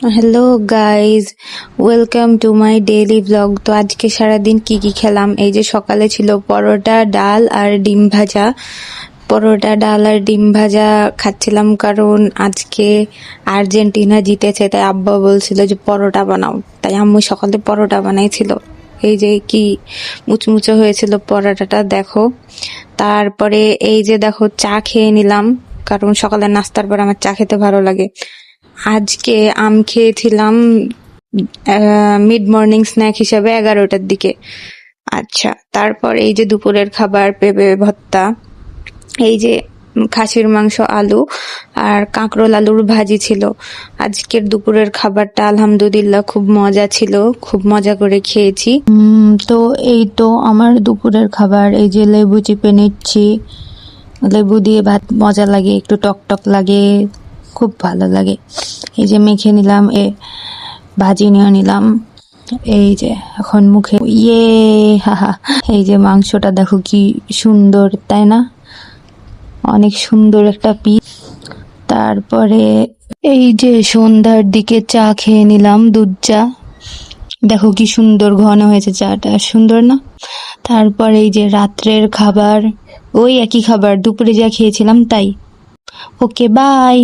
Hello guys, welcome to my daily blog. তো আজকে সারাদিন কি কি খেলাম, এই যে সকালে ছিল পরোটা, ডাল আর ডিম ভাজা। পরোটা, ডাল আর ডিম ভাজা খাচ্ছিলাম কারণ আজকে আর্জেন্টিনা জিতেছে, তাই আব্বা বলছিল যে পরোটা বানাও, তাই আম্মু সকালে পরোটা বানাইছিল। এই যে কি মুচমুচে হয়েছিল পরোটাটা, দেখো। তারপরে এই যে দেখো চা খেয়ে নিলাম, কারণ সকালে নাস্তার পর আমার চা খেতে ভালো লাগে। আজকে আম খেয়েছিলাম মিড মর্নিং স্ন্যাক হিসাবে 11টার দিকে। আচ্ছা, তারপর এই যে দুপুরের খাবার পেঁপে ভর্তা, এই যে খাসির মাংস, আলু আর কাঁকরোল আলুর ভাজি ছিল। আজকের দুপুরের খাবারটা আলহামদুলিল্লাহ খুব মজা ছিল, খুব মজা করে খেয়েছি। তো এই তো আমার দুপুরের খাবার, এই যে লেবু চিপে নিচ্ছি। লেবু দিয়ে ভাত মজা লাগে, একটু টক টক লাগে, খুব ভালো লাগে। এই যে মেখে নিলাম, ভাজি নিয়ে নিলাম। এই যে এখন মুখে হাহা। এই যে মাংসটা দেখো কি সুন্দর, তাই না? অনেক সুন্দর একটা পিস। তারপরে এই যে সন্ধ্যার দিকে চা খেয়ে নিলাম, দুধ চা। দেখো কি সুন্দর ঘন হয়েছে চাটা, সুন্দর না? তারপর এই যে রাত্রের খাবার, ওই একই খাবার দুপুরে যা খেয়েছিলাম তাই। ওকে, বাই।